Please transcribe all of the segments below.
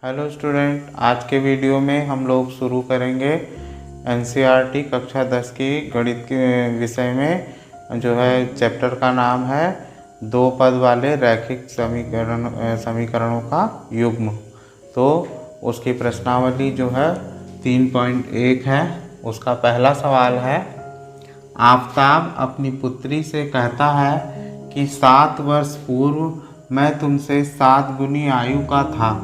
Hello student, आज के video में हम लोग शुरू करेंगे एनसीईआरटी कक्षा 10 की गणित के विषय में। जो है चैप्टर का नाम है दो पद वाले रैखिक समीकरणों का युग्म। तो उसकी प्रश्नावली जो है 3.1 है। उसका पहला सवाल है, आफताब अपनी पुत्री से कहता है कि 7 वर्ष पूर्व मैं तुमसे 7 गुनी आयु का था।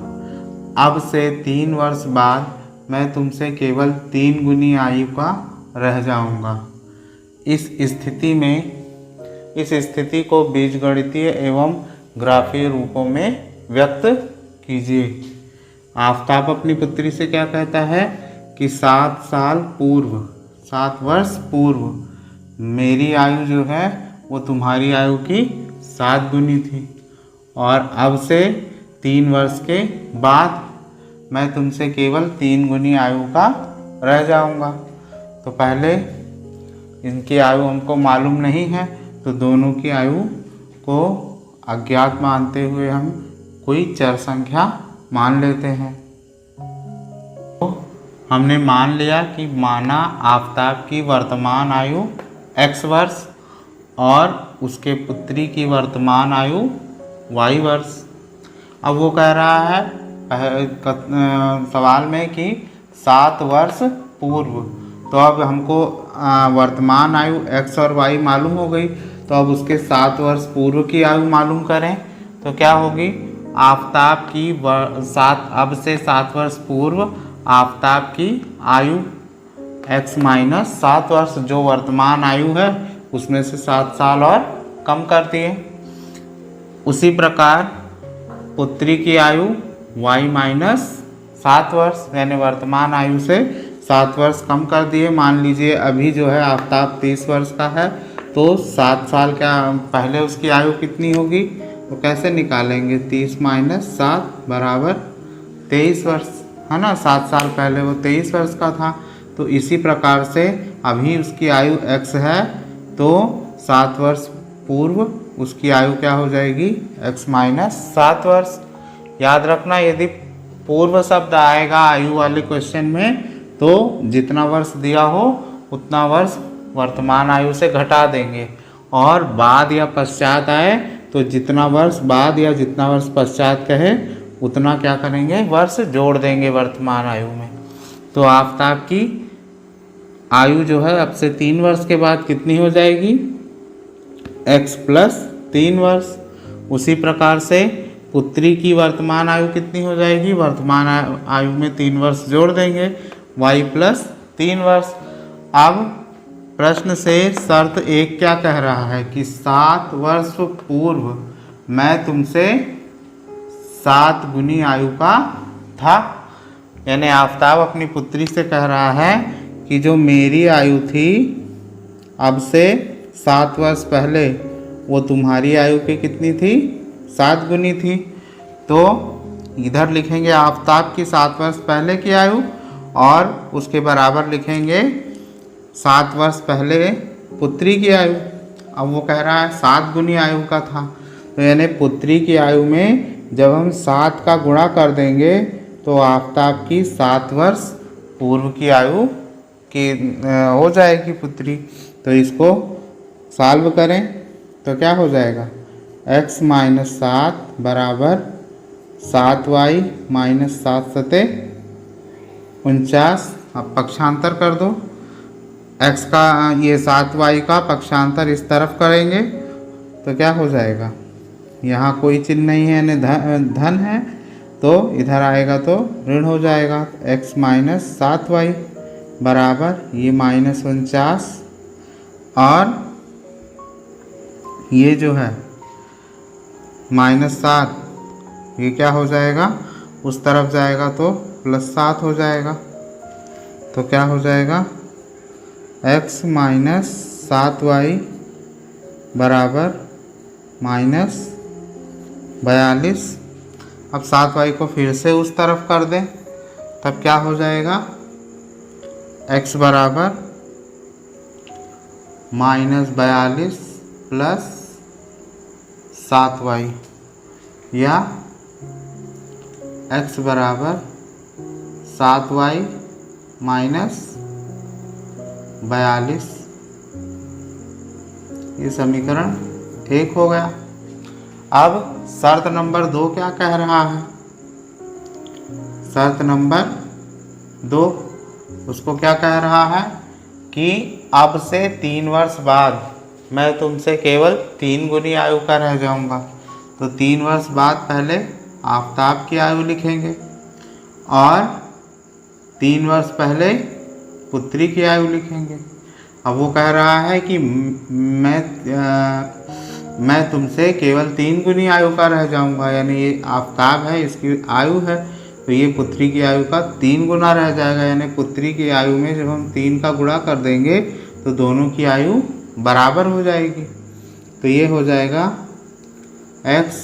अब से 3 वर्ष बाद मैं तुमसे केवल 3 गुनी आयु का रह जाऊंगा। इस स्थिति को बीजगणितीय एवं ग्राफीय रूपों में व्यक्त कीजिए। आफताब अपनी पुत्री से क्या कहता है कि 7 वर्ष पूर्व मेरी आयु जो है वो तुम्हारी आयु की 7 गुनी थी, और अब से 3 वर्ष के बाद मैं तुमसे केवल 3 गुनी आयु का रह जाऊंगा। तो पहले इनकी आयु हमको मालूम नहीं है, तो दोनों की आयु को अज्ञात मानते हुए हम कोई चर संख्या मान लेते हैं। तो हमने मान लिया कि माना आफताब की वर्तमान आयु x वर्ष और उसके पुत्री की वर्तमान आयु y वर्ष। अब वो कह रहा है सवाल में कि 7 वर्ष पूर्व, तो अब हमको वर्तमान आयु x और y मालूम हो गई, तो अब उसके 7 वर्ष पूर्व की आयु मालूम करें तो क्या होगी। आफताब की अब से 7 वर्ष पूर्व आफताब की आयु x माइनस 7 वर्ष, जो वर्तमान आयु है उसमें से 7 साल और कम कर दिए। उसी प्रकार पुत्री की आयु y माइनस 7 वर्ष, यानी वर्तमान आयु से 7 वर्ष कम कर दिए। मान लीजिए अभी जो है आफताब 30 वर्ष का है, तो 7 साल का पहले उसकी आयु कितनी होगी, तो कैसे निकालेंगे। 30 माइनस 7 बराबर 23 वर्ष, है ना। 7 साल पहले वो 23 वर्ष का था। तो इसी प्रकार से अभी उसकी आयु x है, तो 7 वर्ष पूर्व उसकी आयु क्या हो जाएगी, x माइनस 7 वर्ष। याद रखना, यदि पूर्व शब्द आएगा आयु वाले क्वेश्चन में, तो जितना वर्ष दिया हो उतना वर्ष वर्तमान आयु से घटा देंगे, और बाद या पश्चात आए तो जितना वर्ष बाद या जितना वर्ष पश्चात कहे उतना क्या करेंगे, वर्ष जोड़ देंगे वर्तमान आयु में। तो आफताब की आयु जो है अब से 3 वर्ष के बाद कितनी हो जाएगी, x प्लस 3 वर्ष। उसी प्रकार से पुत्री की वर्तमान आयु कितनी हो जाएगी, वर्तमान आयु में 3 वर्ष जोड़ देंगे, y प्लस 3 वर्ष। अब प्रश्न से शर्त 1 क्या कह रहा है कि 7 वर्ष पूर्व मैं तुमसे 7 गुनी आयु का था। यानी आफताब अपनी पुत्री से कह रहा है कि जो मेरी आयु थी अब से 7 वर्ष पहले, वो तुम्हारी आयु की कितनी थी, 7 गुनी थी। तो इधर लिखेंगे आफताब की 7 वर्ष पहले की आयु, और उसके बराबर लिखेंगे 7 वर्ष पहले पुत्री की आयु। अब वो कह रहा है 7 गुनी आयु का था, तो यानी पुत्री की आयु में जब हम 7 का गुणा कर देंगे तो आफताब की 7 वर्ष पूर्व की आयु की हो जाएगी पुत्री। तो इसको सॉल्व करें तो क्या हो जाएगा, x माइनस 7 बराबर 7y माइनस 7 सते 49। अब पक्षांतर कर दो, x का ये 7y का पक्षांतर इस तरफ करेंगे तो क्या हो जाएगा, यहाँ कोई चिन्ह नहीं है यानी धन है, तो इधर आएगा तो ऋण हो जाएगा। x माइनस 7y बराबर ये माइनस 49, और ये जो है माइनस 7 ये क्या हो जाएगा, उस तरफ जाएगा तो प्लस 7 हो जाएगा। तो क्या हो जाएगा, x माइनस 7y बराबर माइनस 42। अब 7y को फिर से उस तरफ कर दें, तब क्या हो जाएगा, x बराबर माइनस 42 प्लस 7y, या x बराबर 7y माइनस 42। ये समीकरण 1 हो गया। अब शर्त नंबर 2 क्या कह रहा है? शर्त नंबर 2 उसको क्या कह रहा है कि अब से 3 वर्ष बाद मैं तुमसे केवल 3 गुनी आयु का रह जाऊंगा। तो 3 वर्ष बाद पहले आफताब की आयु लिखेंगे और 3 वर्ष पहले पुत्री की आयु लिखेंगे। अब वो कह रहा है कि मैं तुमसे केवल 3 गुनी आयु का रह जाऊंगा, यानी ये आफताब है, इसकी आयु है, तो ये पुत्री की आयु का 3 गुना रह जाएगा। यानी पुत्री की आयु में जब हम 3 का गुणा कर देंगे तो दोनों की आयु बराबर हो जाएगी। तो ये हो जाएगा x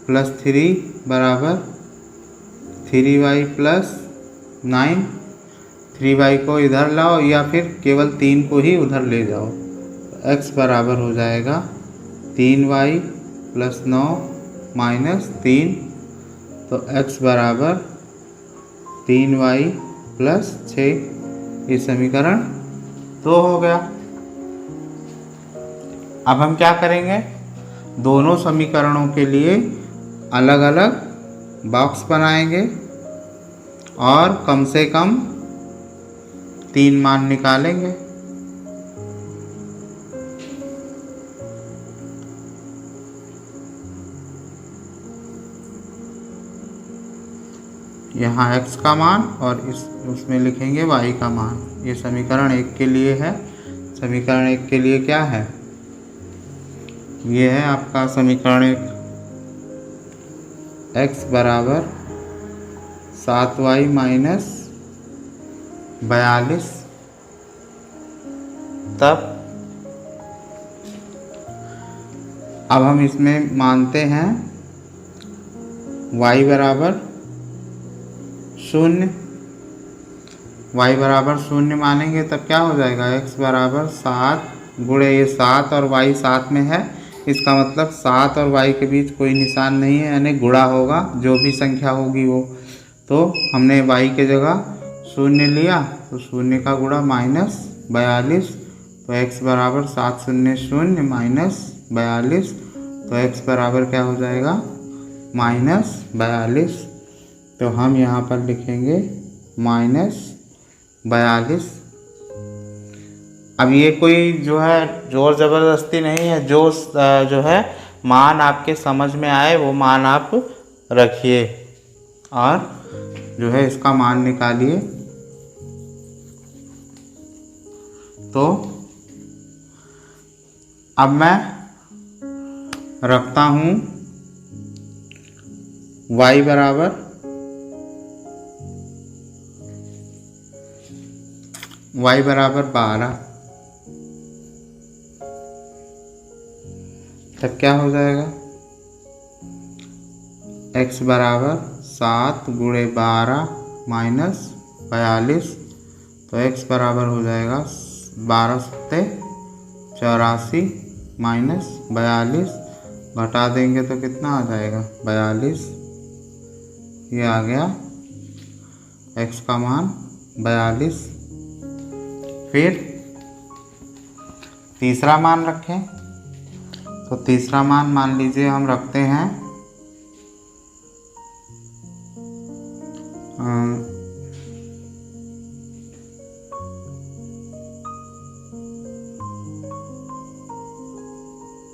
+ 3 बराबर 3y + 9। 3y को इधर लाओ या फिर केवल 3 को ही उधर ले जाओ। तो x बराबर हो जाएगा 3y + 9 - 3। तो x बराबर 3y + 6। ये समीकरण 2 हो गया। अब हम क्या करेंगे? दोनों समीकरणों के लिए अलग अलग बॉक्स बनाएंगे और कम से कम 3 मान निकालेंगे। यहाँ x का मान और उसमें लिखेंगे y का मान। ये समीकरण 1 के लिए है। समीकरण 1 के लिए क्या है? ये है आपका समीकरण 1, x बराबर 7y माइनस 42। तब अब हम इसमें मानते हैं y बराबर 0। y बराबर 0 मानेंगे तब क्या हो जाएगा? x बराबर 7 गुणे ये 7 और y साथ में है, इसका मतलब 7 और y के बीच कोई निशान नहीं है, यानी गुणा होगा, जो भी संख्या होगी वो। तो हमने y के जगह 0 लिया तो 0 का गुणा -42। तो x बराबर 700 माइनस 42। तो x बराबर क्या हो जाएगा? -42। तो हम यहाँ पर लिखेंगे -42। अब ये कोई जो है जोर ज़बरदस्ती नहीं है, जो है मान आपके समझ में आए वो मान आप रखिए और जो है इसका मान निकालिए। तो अब मैं रखता हूँ y बराबर 12। तब क्या हो जाएगा? x बराबर 7 गुणे 12 माइनस 42। तो x बराबर हो जाएगा 12 सत्ते 84 माइनस 42। घटा देंगे तो कितना आ जाएगा? 42। ये आ गया x का मान 42। फिर तीसरा मान रखें। तो तीसरा मान लीजिए हम रखते हैं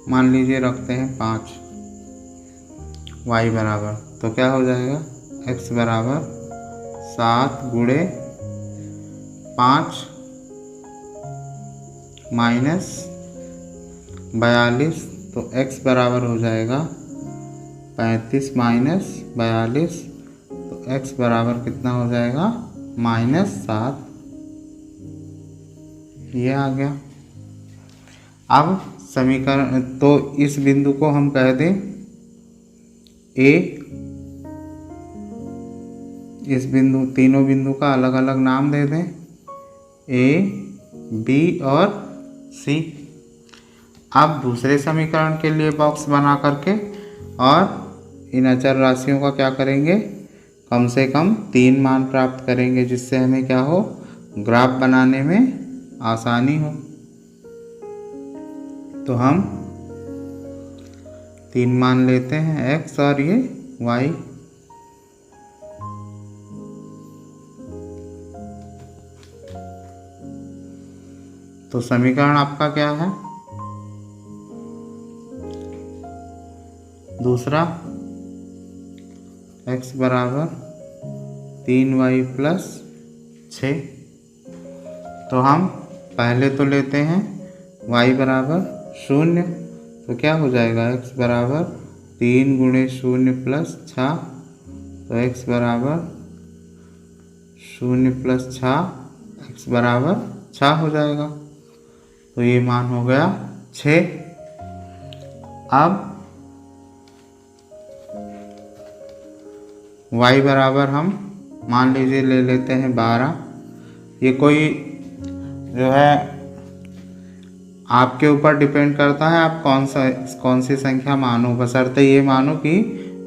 मान लीजिए रखते हैं 5 y बराबर। तो क्या हो जाएगा? x बराबर 7 गुणे 5 माइनस 42। तो x बराबर हो जाएगा 35 माइनस 42। तो x बराबर कितना हो जाएगा? -7। ये आ गया। अब समीकरण, तो इस बिंदु को हम कह दें A। इस बिंदु, तीनों बिंदु का अलग अलग नाम दे दें, A, B और C। अब दूसरे समीकरण के लिए बॉक्स बना करके और इन अचर राशियों का क्या करेंगे? कम से कम 3 मान प्राप्त करेंगे, जिससे हमें क्या हो, ग्राफ बनाने में आसानी हो। तो हम 3 मान लेते हैं, x और ये y। तो समीकरण आपका क्या है, दूसरा x बराबर 3y प्लस 6। तो हम पहले तो लेते हैं y बराबर 0, तो क्या हो जाएगा, x बराबर 3 गुणे 0 प्लस 6। तो x बराबर 0 प्लस 6, x बराबर 6 हो जाएगा। तो ये मान हो गया 6। अब y बराबर हम मान लीजिए ले लेते हैं 12। ये कोई जो है आपके ऊपर डिपेंड करता है, आप कौन सी संख्या मानो, बशर्ते ये मानो कि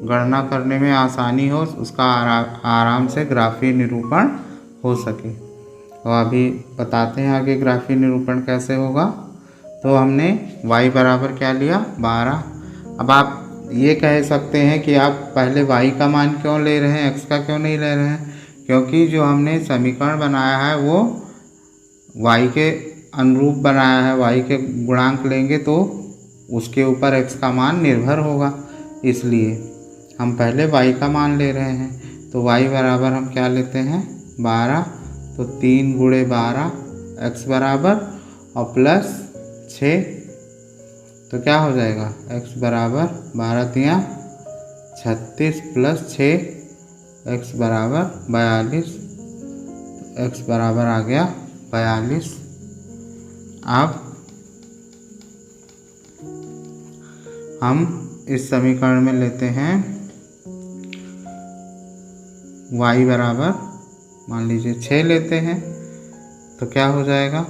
गणना करने में आसानी हो, उसका आराम से ग्राफीय निरूपण हो सके। तो अभी बताते हैं आगे ग्राफीय निरूपण कैसे होगा। तो हमने y बराबर क्या लिया, 12। अब आप ये कह सकते हैं कि आप पहले y का मान क्यों ले रहे हैं, x का क्यों नहीं ले रहे हैं, क्योंकि जो हमने समीकरण बनाया है वो y के अनुरूप बनाया है। y के गुणांक लेंगे तो उसके ऊपर x का मान निर्भर होगा, इसलिए हम पहले y का मान ले रहे हैं। तो y बराबर हम क्या लेते हैं, 12। तो 3 गुणे 12 x बराबर और प्लस 6। तो क्या हो जाएगा, x बराबर 12 तिया 36 प्लस 6, x बराबर 42। तो x बराबर आ गया 42। अब हम इस समीकरण में लेते हैं y बराबर मान लीजिए 6 लेते हैं। तो क्या हो जाएगा,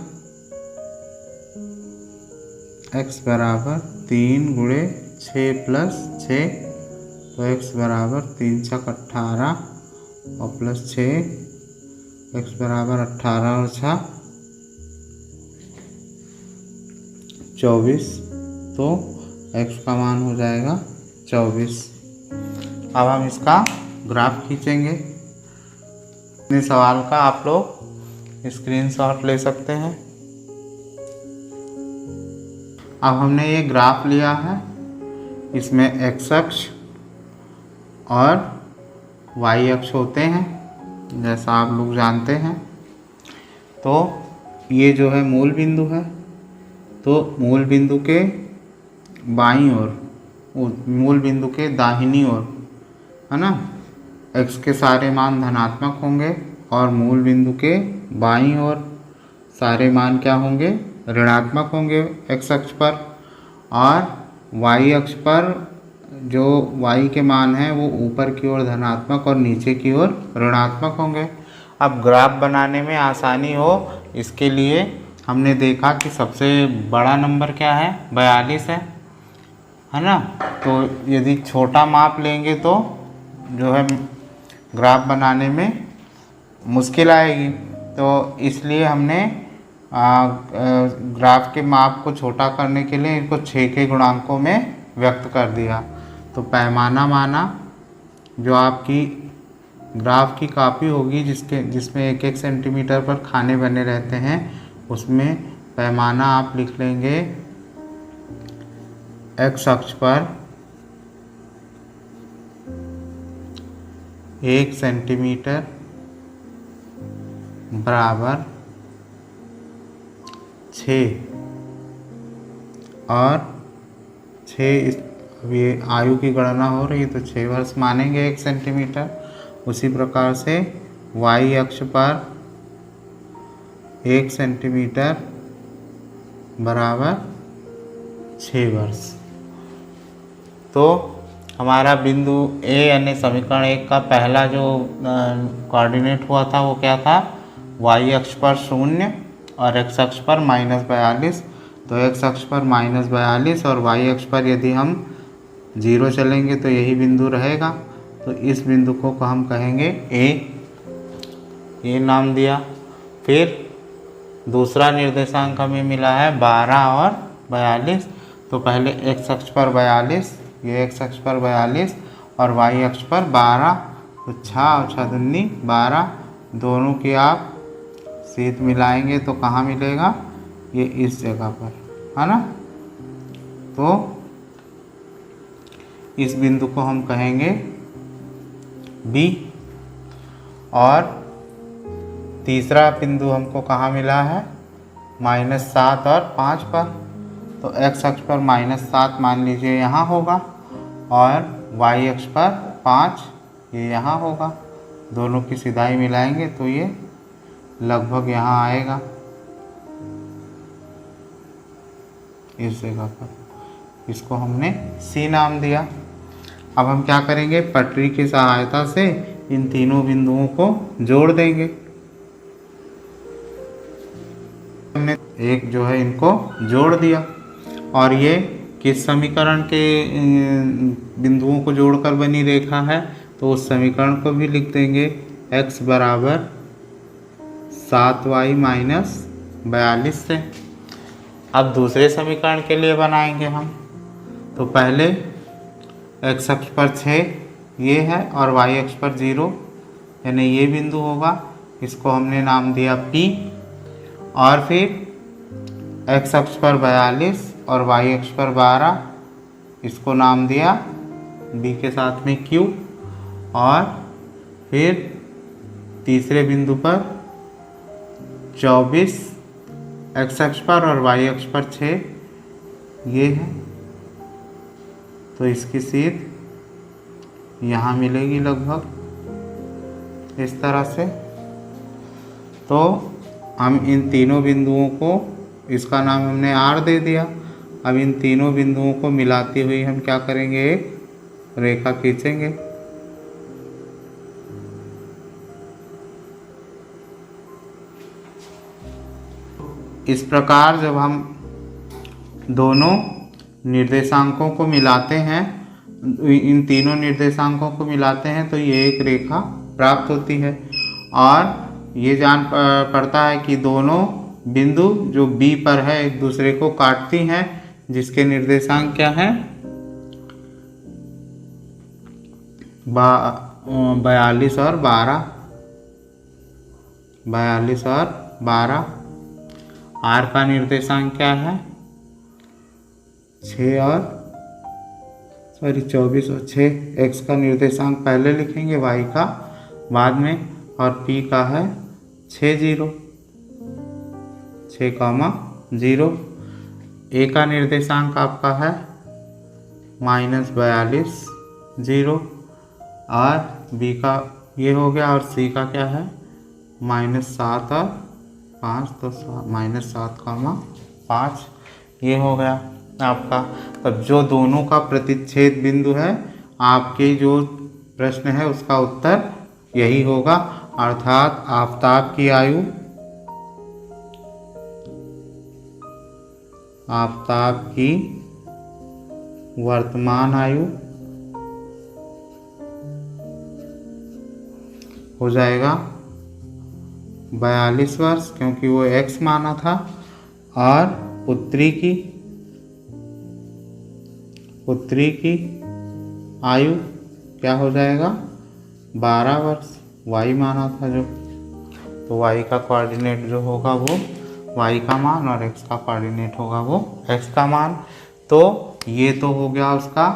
x बराबर 3 गुणे 6 प्लस 6। तो x बराबर 3 छक 18 और प्लस 6, x बराबर 18 और 6 24। तो x का मान हो जाएगा 24। अब हम इसका ग्राफ खींचेंगे। इस सवाल का आप लोग स्क्रीनशॉट ले सकते हैं। अब हमने ये ग्राफ लिया है, इसमें x अक्ष और y अक्ष होते हैं, जैसा आप लोग जानते हैं। तो ये जो है मूल बिंदु है, तो मूल बिंदु के बाईं ओर, मूल बिंदु के दाहिनी ओर, है ना, x के सारे मान धनात्मक होंगे और मूल बिंदु के बाईं ओर सारे मान क्या होंगे, ऋणात्मक होंगे x अक्ष पर। और y अक्ष पर जो y के मान हैं वो ऊपर की ओर धनात्मक और नीचे की ओर ऋणात्मक होंगे। अब ग्राफ बनाने में आसानी हो, इसके लिए हमने देखा कि सबसे बड़ा नंबर क्या है, 42 है ना। तो यदि छोटा माप लेंगे तो जो है ग्राफ बनाने में मुश्किल आएगी। तो इसलिए हमने ग्राफ के माप को छोटा करने के लिए इनको 6 के गुणांकों में व्यक्त कर दिया। तो पैमाना माना, जो आपकी ग्राफ की कॉपी होगी जिसमें 1-1 सेंटीमीटर पर खाने बने रहते हैं, उसमें पैमाना आप लिख लेंगे x अक्ष पर 1 सेंटीमीटर बराबर 6 और 6 ये आयु की गणना हो रही है तो 6 वर्ष मानेंगे 1 सेंटीमीटर। उसी प्रकार से y अक्ष पर 1 सेंटीमीटर बराबर 6 वर्ष। तो हमारा बिंदु A यानी समीकरण 1 का पहला जो कोऑर्डिनेट हुआ था वो क्या था, y अक्ष पर 0 और x अक्ष पर -42। तो x अक्ष पर -42 और y अक्ष पर यदि हम 0 चलेंगे तो यही बिंदु रहेगा। तो इस बिंदु को हम कहेंगे ए नाम दिया। फिर दूसरा निर्देशांक हमें मिला है 12 और 42। तो पहले x अक्ष पर 42, ये x अक्ष पर 42 और y अक्ष पर 12। तो 6 और 6 दूनी 12, दोनों की आप सीध मिलाएंगे तो कहाँ मिलेगा? ये इस जगह पर, है ना। तो इस बिंदु को हम कहेंगे B। और तीसरा बिंदु हमको कहाँ मिला है? -7 और 5 पर। तो x अक्ष पर -7 मान लीजिए यहाँ होगा और y अक्ष पर 5 ये यहाँ होगा। दोनों की सीधाई मिलाएंगे तो ये लगभग यहाँ आएगा, इस जगह पर। इसको हमने C नाम दिया। अब हम क्या करेंगे? पटरी की सहायता से इन तीनों बिंदुओं को जोड़ देंगे। हमने एक जो है इनको जोड़ दिया और ये किस समीकरण के बिंदुओं को जोड़कर बनी रेखा है? तो उस समीकरण को भी लिख देंगे, x बराबर 7y माइनस 42 से। अब दूसरे समीकरण के लिए बनाएंगे हम। तो पहले x अक्ष पर 6 ये है और y अक्ष पर 0, यानी ये बिंदु होगा। इसको हमने नाम दिया P। और फिर x अक्ष पर 42 और y अक्ष पर 12, इसको नाम दिया B के साथ में Q। और फिर तीसरे बिंदु पर 24 x अक्ष पर और y अक्ष पर 6 ये है। तो इसकी सीध यहाँ मिलेगी लगभग इस तरह से। तो हम इन तीनों बिंदुओं को, इसका नाम हमने R दे दिया। अब इन तीनों बिंदुओं को मिलाती हुई हम क्या करेंगे? एक रेखा खींचेंगे। इस प्रकार जब हम दोनों निर्देशांकों को मिलाते हैं, इन तीनों निर्देशांकों को मिलाते हैं तो ये एक रेखा प्राप्त होती है। और ये जान पड़ता है कि दोनों बिंदु जो B पर है एक दूसरे को काटती हैं, जिसके निर्देशांक क्या हैं? 42 और 12। 42 और 12। R का निर्देशांक क्या है? 24 और 6। X का निर्देशांक पहले लिखेंगे, Y का बाद में, और P का है 6, 0। A का निर्देशांक आपका है -42, 0। और B का ये हो गया, और C का क्या है? -7 और 5। तो -7, 5 ये हो गया आपका। अब जो दोनों का प्रतिच्छेद बिंदु है, आपके जो प्रश्न है उसका उत्तर यही होगा। अर्थात आफ़ताब की आयु, आफ़ताब की वर्तमान आयु हो जाएगा 42 वर्ष, क्योंकि वो x माना था। और पुत्री की आयु क्या हो जाएगा? 12 वर्ष, y माना था जो। तो y का कोऑर्डिनेट जो होगा वो y का मान, और x का कोऑर्डिनेट होगा वो x का मान। तो ये तो हो गया उसका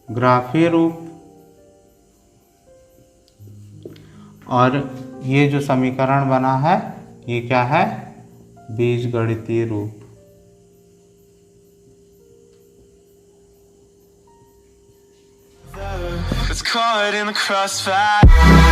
ग्राफीय रूप। और ये जो समीकरण बना है ये क्या है? बीजगणितीय रूप। It's caught in the crossfire.